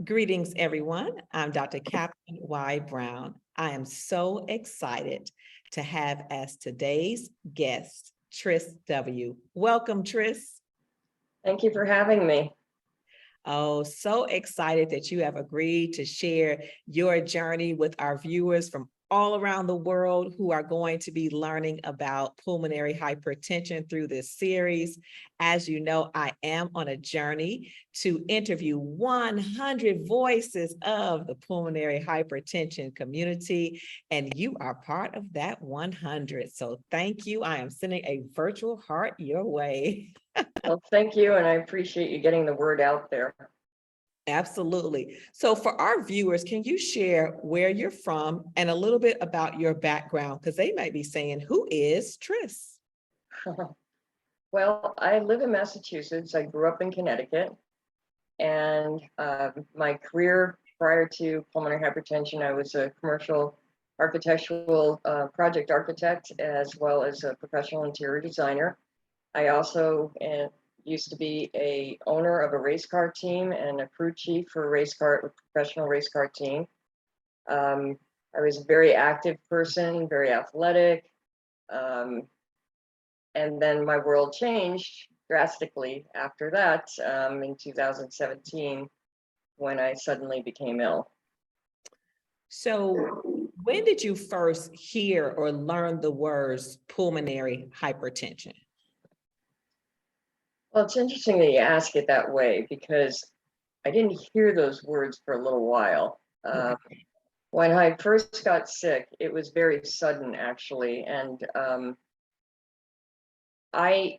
Greetings, everyone. I'm Dr. Catherine Y. Brown. I am so excited to have as today's guest, Tris W. Welcome, Tris. Thank you for having me. Oh, so excited that you have agreed to share your journey with our viewers from all around the world who are going to be learning about pulmonary hypertension through this series. As you know, I am on a journey to interview 100 voices of the pulmonary hypertension community, and you are part of that 100. So thank you. I am sending a virtual heart your way. Well, thank you, and I appreciate you getting the word out there. Absolutely. So for our viewers, can you share where you're from and a little bit about your background? Because they might be saying, who is Tris? Well, I live in Massachusetts. I grew up in Connecticut, and my career prior to pulmonary hypertension, I was a commercial architectural project architect as well as a professional interior designer. I also used to be a owner of a race car team and a crew chief for a professional race car team. I was a very active person, very athletic. Um, and then my world changed drastically after that in 2017 when I suddenly became ill. So when did you first hear or learn the words pulmonary hypertension? Well, it's interesting that you ask it that way because I didn't hear those words for a little while. When I first got sick, it was very sudden, actually, and my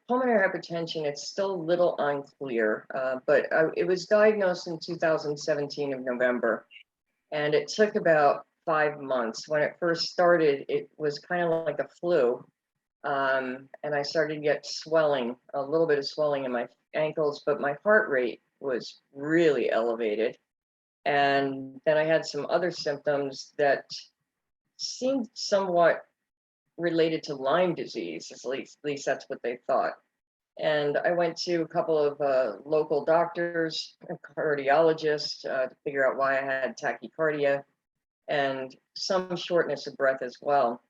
pulmonary hypertension, it's still a little unclear, but it was diagnosed in 2017 of November, and it took about 5 months. When it first started, it was kind of like a flu, and I started to get swelling, a little bit of swelling in my ankles, but my heart rate was really elevated. And then I had some other symptoms that seemed somewhat related to Lyme disease, at least that's what they thought. And I went to a couple of local doctors, a cardiologist, to figure out why I had tachycardia and some shortness of breath as well.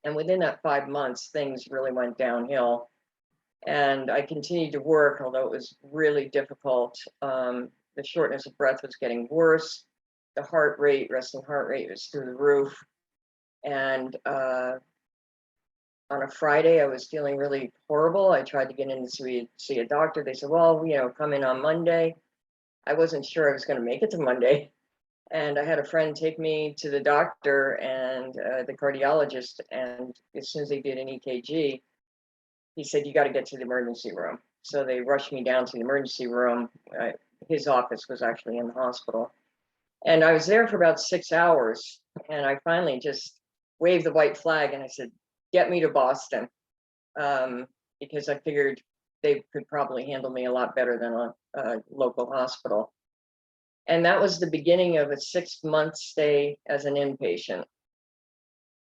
And within that 5 months, things really went downhill. And I continued to work, although it was really difficult. The shortness of breath was getting worse. The resting heart rate was through the roof. And on a Friday, I was feeling really horrible. I tried to get in to see a doctor. They said, well, come in on Monday. I wasn't sure I was going to make it to Monday. And I had a friend take me to the doctor and the cardiologist. And as soon as they did an EKG, he said, you got to get to the emergency room. So they rushed me down to the emergency room. His office was actually in the hospital. And I was there for about 6 hours. And I finally just waved the white flag and I said, get me to Boston, because I figured they could probably handle me a lot better than a local hospital. And that was the beginning of a 6-month stay as an inpatient.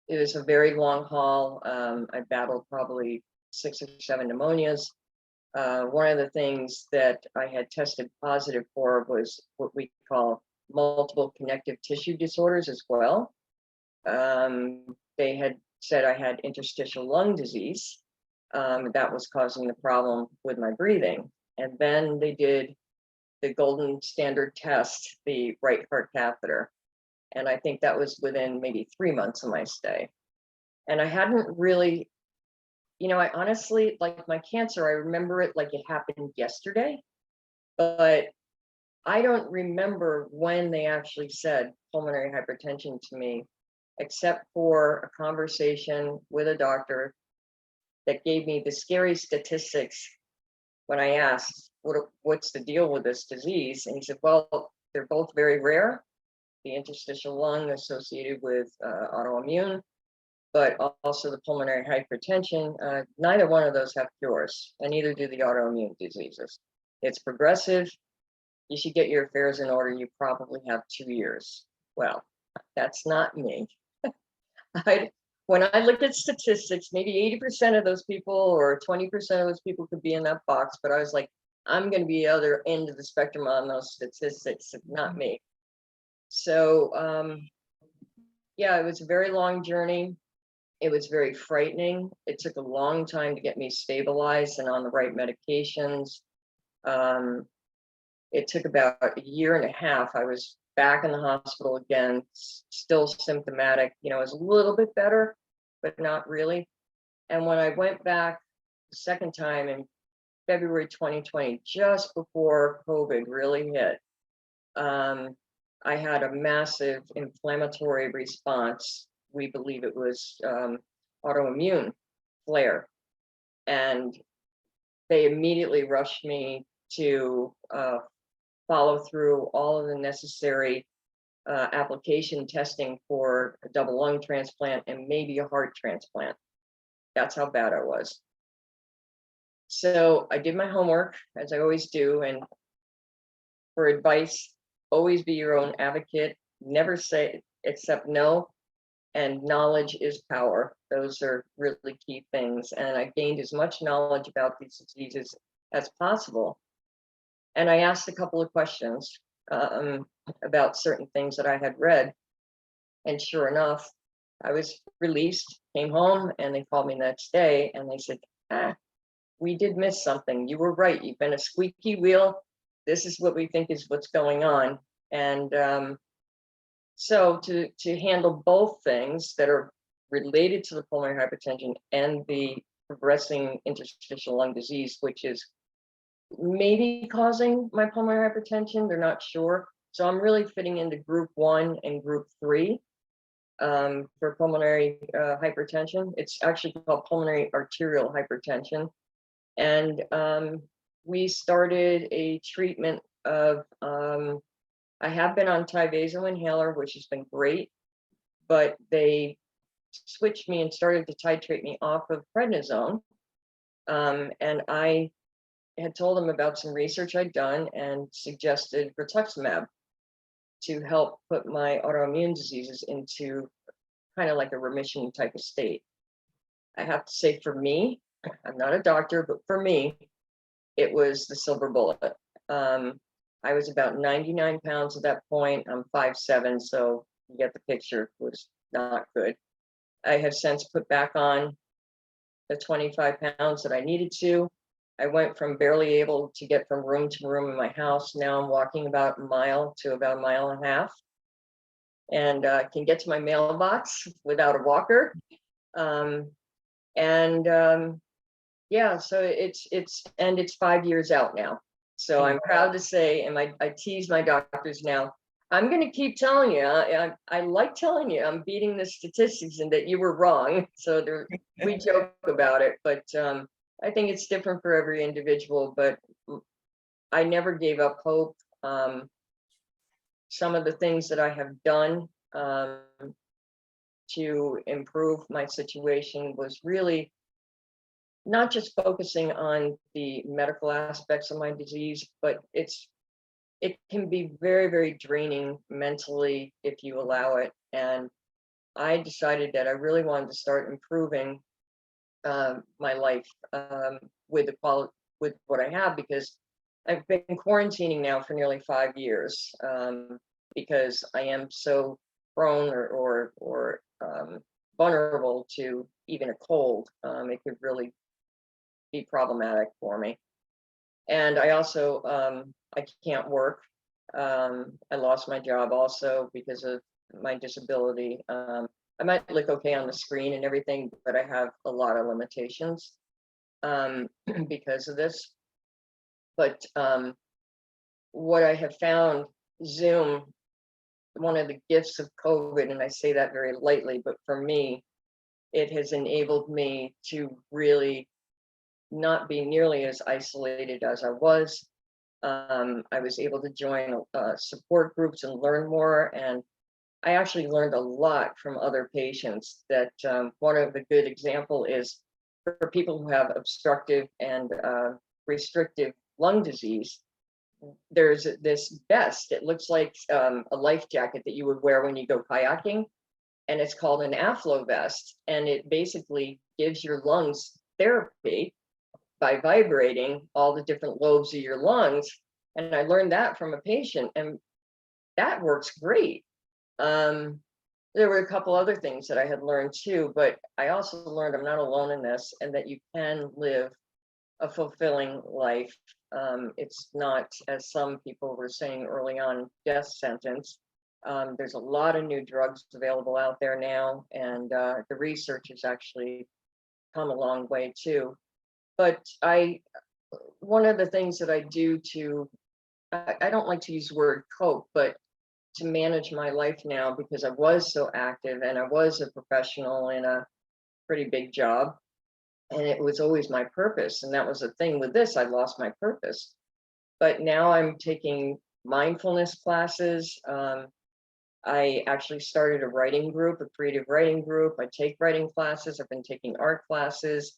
It was a very long haul. I battled probably 6 or 7 pneumonias. One of the things that I had tested positive for was what we call multiple connective tissue disorders as well. They had said I had interstitial lung disease. That was causing the problem with my breathing. And then they did the golden standard test, the right heart catheter. And I think that was within maybe 3 months of my stay. And I hadn't really, I honestly, like my cancer, I remember it like it happened yesterday, but I don't remember when they actually said pulmonary hypertension to me, except for a conversation with a doctor that gave me the scary statistics when I asked, what's the deal with this disease? And he said, well, they're both very rare. The interstitial lung associated with autoimmune, but also the pulmonary hypertension. Neither one of those have cures, and neither do the autoimmune diseases. It's progressive. You should get your affairs in order. You probably have 2 years. Well, that's not me. When I looked at statistics, maybe 80% of those people or 20% of those people could be in that box, but I was like, I'm going to be the other end of the spectrum on those statistics, not me. So, yeah, it was a very long journey. It was very frightening. It took a long time to get me stabilized and on the right medications. Um, it took about a year and a half. I was back in the hospital again, still symptomatic. You know, it was a little bit better, but not really. And when I went back the second time in February 2020, just before COVID really hit, I had a massive inflammatory response. We believe it was autoimmune flare. And they immediately rushed me to follow through all of the necessary application testing for a double lung transplant and maybe a heart transplant. That's how bad I was. So I did my homework, as I always do, and for advice, always be your own advocate. Never say accept no, and knowledge is power. Those are really key things. And I gained as much knowledge about these diseases as possible. And I asked a couple of questions about certain things that I had read. And sure enough, I was released, came home, and they called me the next day and they said, we did miss something. You were right. You've been a squeaky wheel. This is what we think is what's going on. And so to handle both things that are related to the pulmonary hypertension and the progressing interstitial lung disease, which is maybe causing my pulmonary hypertension, they're not sure. So I'm really fitting into group 1 and group 3 for pulmonary hypertension. It's actually called pulmonary arterial hypertension. And we started a treatment of, I have been on Tyvaso inhaler, which has been great, but they switched me and started to titrate me off of prednisone. And I had told them about some research I'd done and suggested rituximab to help put my autoimmune diseases into kind of like a remission type of state. I have to say, for me, I'm not a doctor, but for me, it was the silver bullet. I was about 99 pounds at that point. I'm 5'7", so you get the picture. It was not good. I have since put back on the 25 pounds that I needed to. I went from barely able to get from room to room in my house. Now I'm walking about a mile to about a mile and a half, and can get to my mailbox without a walker. Yeah, so it's 5 years out now. So I'm proud to say, and I tease my doctors now, I'm going to keep telling you. I like telling you I'm beating the statistics and that you were wrong. So we joke about it, but I think it's different for every individual. But I never gave up hope. Some of the things that I have done to improve my situation was really not just focusing on the medical aspects of my disease, but it can be very, very draining mentally if you allow it. And I decided that I really wanted to start improving my life with what I have, because I've been quarantining now for nearly 5 years because I am so prone or vulnerable to even a cold. It could really be problematic for me. And I also, I can't work. I lost my job also because of my disability. I might look okay on the screen and everything, but I have a lot of limitations because of this. But what I have found, Zoom, one of the gifts of COVID, and I say that very lightly, but for me, it has enabled me to really not be nearly as isolated as I was. I was able to join support groups and learn more. And I actually learned a lot from other patients. That one of the good example is for people who have obstructive and restrictive lung disease, there's this vest. It looks like a life jacket that you would wear when you go kayaking. And it's called an AFLO vest. And it basically gives your lungs therapy, by vibrating all the different lobes of your lungs. And I learned that from a patient, and that works great. Um, there were a couple other things that I had learned too, but I also learned I'm not alone in this, and that you can live a fulfilling life. It's not, as some people were saying early on, death sentence. There's a lot of new drugs available out there now, and the research has actually come a long way too. But one of the things that I do to, I don't like to use the word cope, but to manage my life now, because I was so active and I was a professional in a pretty big job, and it was always my purpose. And that was the thing with this, I lost my purpose. But now I'm taking mindfulness classes. I actually started a writing group, a creative writing group. I take writing classes. I've been taking art classes.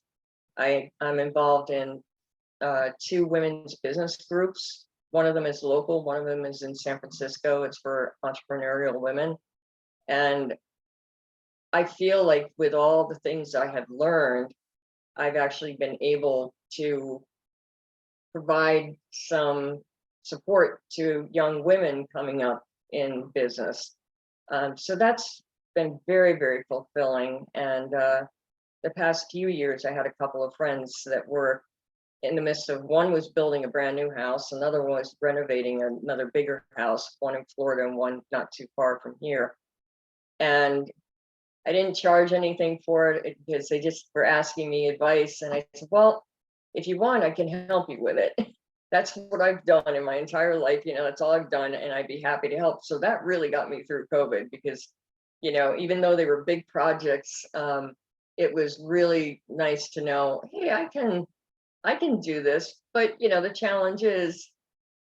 I'm involved in 2 women's business groups. One of them is local, one of them is in San Francisco. It's for entrepreneurial women. And I feel like with all the things I have learned, I've actually been able to provide some support to young women coming up in business. So that's been very, very fulfilling. And the past few years, I had a couple of friends that were in the midst of, one was building a brand new house, another one was renovating another bigger house, one in Florida and one not too far from here. And I didn't charge anything for it because they just were asking me advice. And I said, well, if you want, I can help you with it. That's what I've done in my entire life. That's all I've done. And I'd be happy to help. So that really got me through COVID because, even though they were big projects, it was really nice to know, hey, I can do this. But, the challenge is,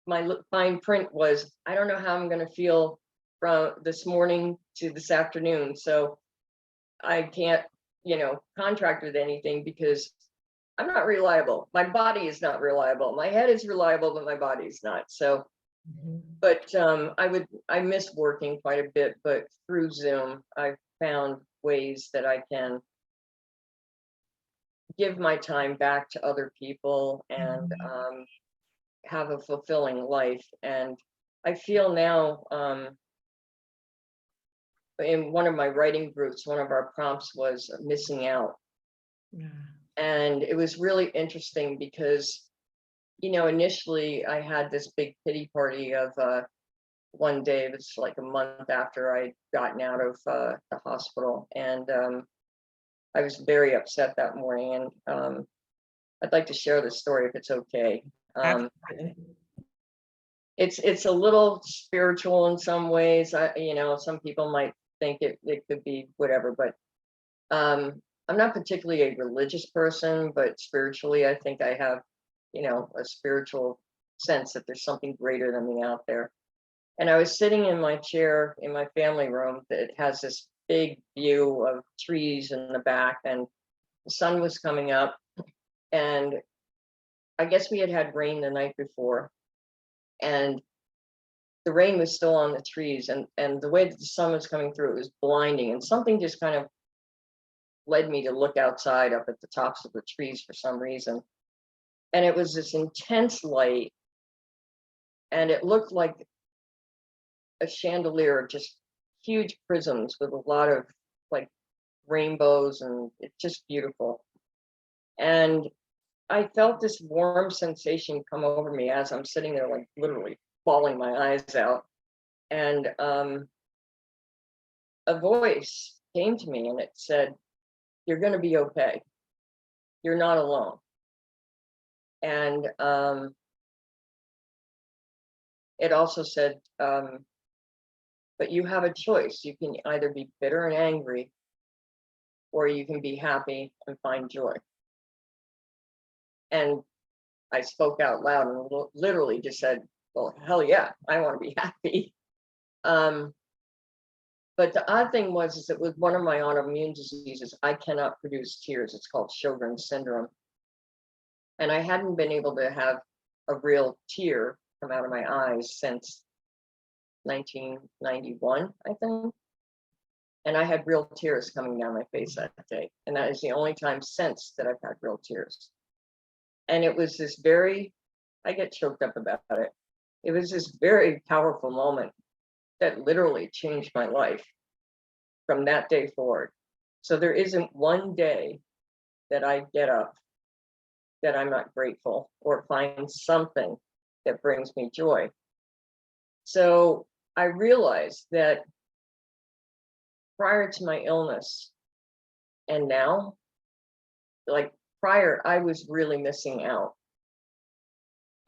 my fine print was, I don't know how I'm going to feel from this morning to this afternoon. So I can't, contract with anything because I'm not reliable. My body is not reliable. My head is reliable, but my body is not. So, but I miss working quite a bit, but through Zoom, I've found ways that I can give my time back to other people and have a fulfilling life. And I feel now, in one of my writing groups, one of our prompts was missing out. Yeah. And it was really interesting because, initially I had this big pity party of one day, it was like a month after I'd gotten out of the hospital. And I was very upset that morning. And I'd like to share this story if it's okay. Absolutely. It's a little spiritual in some ways. Some people might think it could be whatever, but I'm not particularly a religious person, but spiritually, I think I have, a spiritual sense that there's something greater than me out there. And I was sitting in my chair in my family room that has this big view of trees in the back, and the sun was coming up. And I guess we had had rain the night before, and the rain was still on the trees, and the way that the sun was coming through, it was blinding. And something just kind of led me to look outside up at the tops of the trees for some reason. And it was this intense light, and it looked like a chandelier, just huge prisms with a lot of like rainbows, and it's just beautiful. And I felt this warm sensation come over me as I'm sitting there, like literally bawling my eyes out. And a voice came to me and it said, "You're going to be okay. You're not alone." And it also said, but you have a choice. You can either be bitter and angry, or you can be happy and find joy. And I spoke out loud and literally just said, well, hell yeah, I want to be happy. But the odd thing was, is that with one of my autoimmune diseases, I cannot produce tears. It's called Sjogren's syndrome. And I hadn't been able to have a real tear come out of my eyes since 1991, I think. And I had real tears coming down my face that day. And that is the only time since that I've had real tears. And it was this very, I get choked up about it. It was this very powerful moment that literally changed my life from that day forward. So there isn't one day that I get up that I'm not grateful or find something that brings me joy. So I realized that prior to my illness and now, like prior, I was really missing out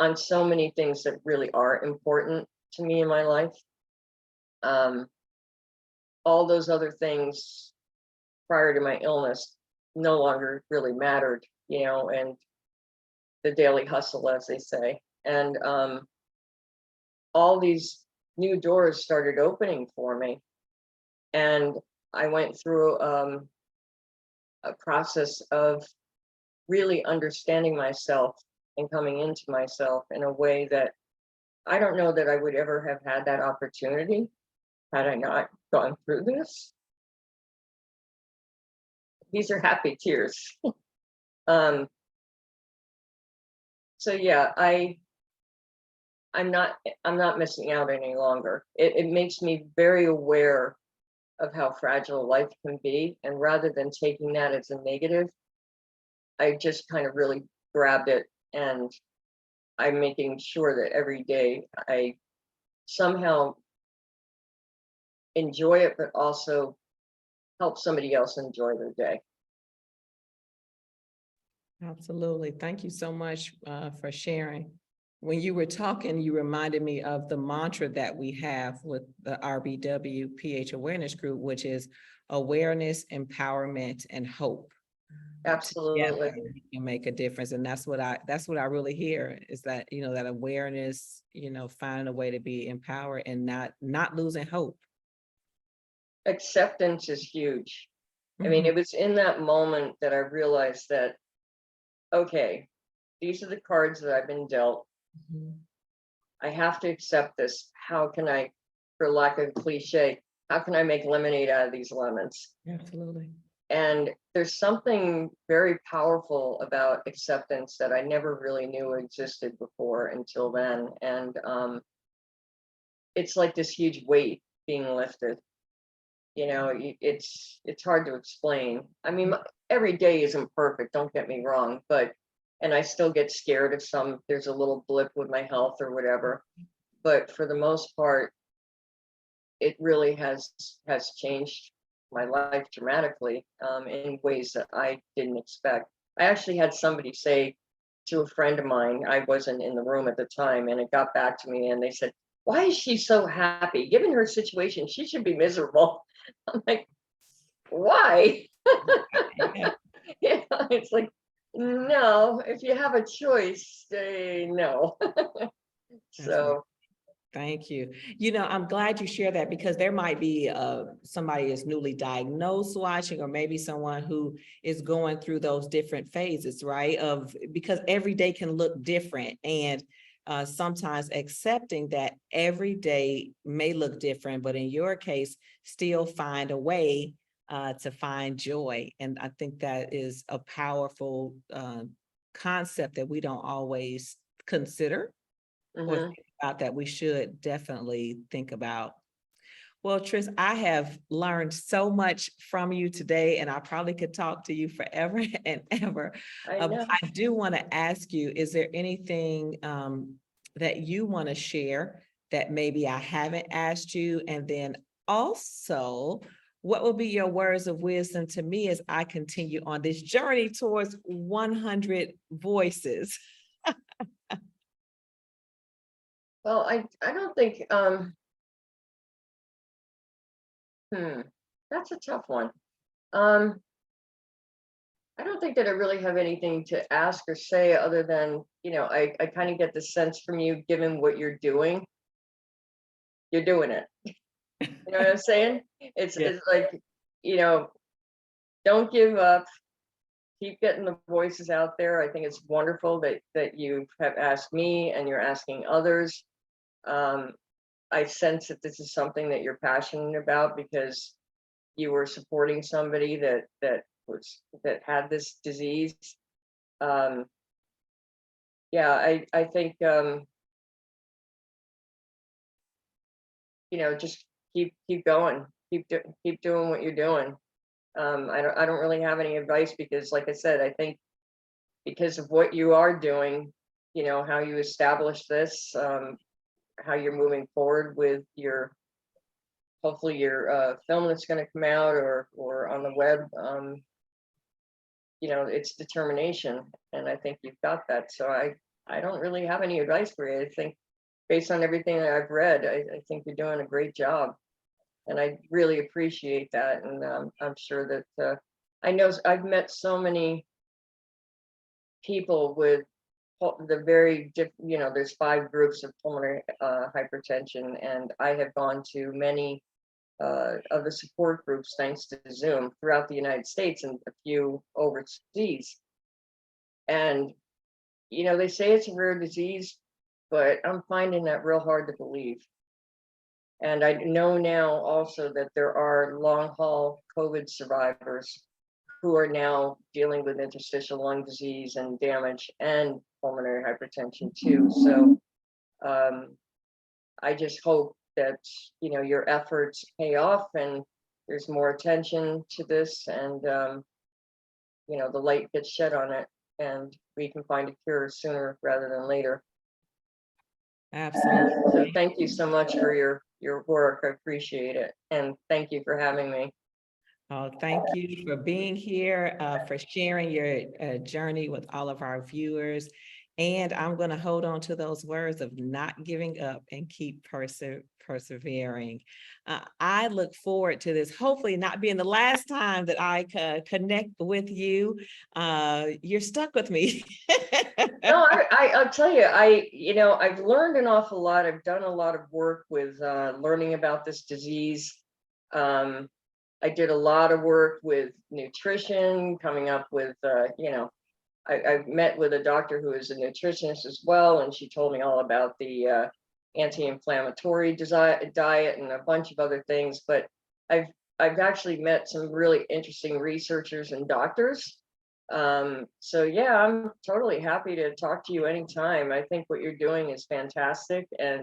on so many things that really are important to me in my life. Um, all those other things prior to my illness no longer really mattered, and the daily hustle, as they say. And all these new doors started opening for me. And I went through a process of really understanding myself and coming into myself in a way that I don't know that I would ever have had that opportunity had I not gone through this. These are happy tears. um, so yeah, I'm not missing out any longer. It makes me very aware of how fragile life can be, and rather than taking that as a negative, I just kind of really grabbed it, and I'm making sure that every day I somehow enjoy it, but also help somebody else enjoy their day. Absolutely. Thank you so much for sharing. When you were talking, you reminded me of the mantra that we have with the RBW PH Awareness Group, which is awareness, empowerment, and hope. Together, Absolutely. we can make a difference. And that's what I really hear is that, that awareness, finding a way to be empowered and not losing hope. Acceptance is huge. I mean, Mhm. it was in that moment that I realized that, okay, these are the cards that I've been dealt. Mhm. I have to accept this. How can I, for lack of cliche, how can I make lemonade out of these lemons? Absolutely. And there's something very powerful about acceptance that I never really knew existed before until then. And it's like this huge weight being lifted. It's hard to explain. I mean, every day isn't perfect, don't get me wrong, and I still get scared if there's a little blip with my health or whatever. But for the most part, it really has changed my life dramatically, in ways that I didn't expect. I actually had somebody say to a friend of mine, I wasn't in the room at the time, and it got back to me, and they said, "Why is she so happy? Given her situation, she should be miserable." I'm like, "Why?" Yeah. Yeah, it's like, no, if you have a choice, say no. That's right. So, Thank you. I'm glad you share that because there might be somebody is newly diagnosed watching, or maybe someone who is going through those different phases, right? Because every day can look different. And sometimes accepting that every day may look different, but in your case, still find a way to find joy. And I think that is a powerful concept that we don't always consider or mhm. think about, that we should definitely think about. Well, Tris, I have learned so much from you today, and I probably could talk to you forever and ever. I But know. I do want to ask you, is there anything that you want to share that maybe I haven't asked you? And then also, what will be your words of wisdom to me as I continue on this journey towards 100 voices? Well, I don't think, hmm, that's a tough one. Um, I don't think that I really have anything to ask or say other than, I kind of get the sense from you, given what you're doing it. You know what I'm saying? It's Yeah. it's like, you know, don't give up. Keep getting the voices out there. I think it's wonderful that you have asked me and you're asking others. Um, I sense that this is something that you're passionate about because you were supporting somebody that had this disease. Um, yeah, I think, just keep going, keep doing what you're doing. I don't really have any advice because, like I said, I think because of what you are doing, how you establish this, how you're moving forward with your hopefully your film that's going to come out or on the web. It's determination, and I think you've got that. So I don't really have any advice for you. I think based on everything that I've read, I think you're doing a great job, and I really appreciate that. And I'm sure that I know I've met so many people with the very there's 5 groups of pulmonary hypertension, and I have gone to many of the support groups thanks to Zoom throughout the United States and a few overseas. And they say it's a rare disease, but I'm finding that real hard to believe. And I know now also that there are long haul COVID survivors who are now dealing with interstitial lung disease and damage and pulmonary hypertension too. So I just hope that your efforts pay off and there's more attention to this, and the light gets shed on it, and we can find a cure sooner rather than later. Absolutely. So thank you so much for your work. I appreciate it, and thank you for having me. Oh, thank you for being here, for sharing your journey with all of our viewers. And I'm going to hold on to those words of not giving up and keep persevering. I look forward to this, hopefully not being the last time that I connect with you. You're stuck with me. No, I'll tell you, I've learned an awful lot. I've done a lot of work with learning about this disease. I did a lot of work with nutrition, coming up with, I met with a doctor who is a nutritionist as well, and she told me all about the anti-inflammatory diet and a bunch of other things. But I've actually met some really interesting researchers and doctors. So yeah, I'm totally happy to talk to you anytime. I think what you're doing is fantastic, and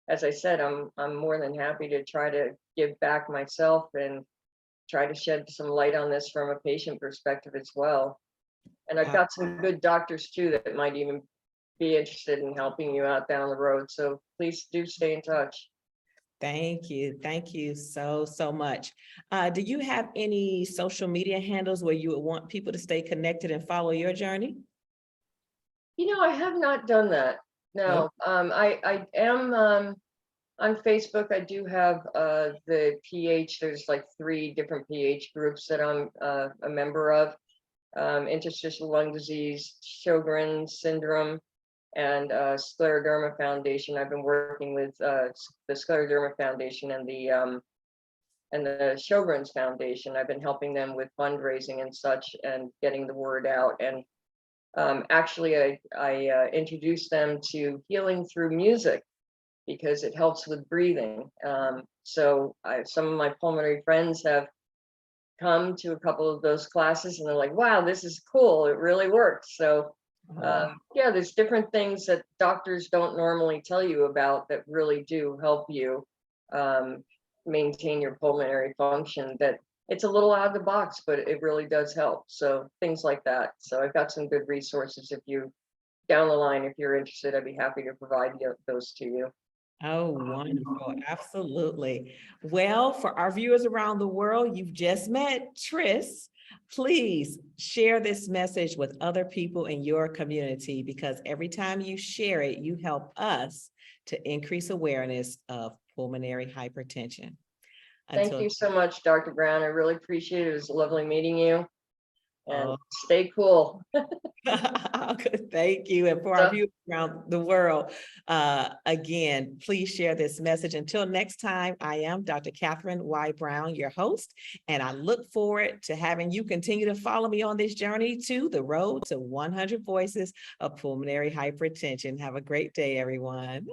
as I said, I'm more than happy to try to give back myself and try to shed some light on this from a patient perspective as well. And I've got some good doctors too that might even be interested in helping you out down the road. So please do stay in touch. Thank you. Thank you so much. Do you have any social media handles where you would want people to stay connected and follow your journey? I have not done that. No, I am on Facebook. I do have the PH. There's like 3 different PH groups that I'm a member of. Interstitial lung disease, Sjogren's syndrome, and Scleroderma Foundation. I've been working with the Scleroderma Foundation and the Sjogren's Foundation. I've been helping them with fundraising and such, and getting the word out. And actually, I introduced them to healing through music because it helps with breathing. So some of my pulmonary friends have come to a couple of those classes, and they're like, wow, this is cool, it really works. So yeah, there's different things that doctors don't normally tell you about that really do help you maintain your pulmonary function. That it's a little out of the box, but it really does help. So things like that. So I've got some good resources. If you down the line, if you're interested, I'd be happy to provide those to you. Oh, wonderful. Absolutely. Well, for our viewers around the world, you've just met Tris. Please share this message with other people in your community, because every time you share it, you help us to increase awareness of pulmonary hypertension. Thank you so much, Dr. Brown. I really appreciate it. It was lovely meeting you. And stay cool. Thank you. And for our viewers around the world, again, please share this message. Until next time, I am Dr. Catherine Y. Brown, your host, and I look forward to having you continue to follow me on this journey to the road to 100 voices of pulmonary hypertension. Have a great day, everyone.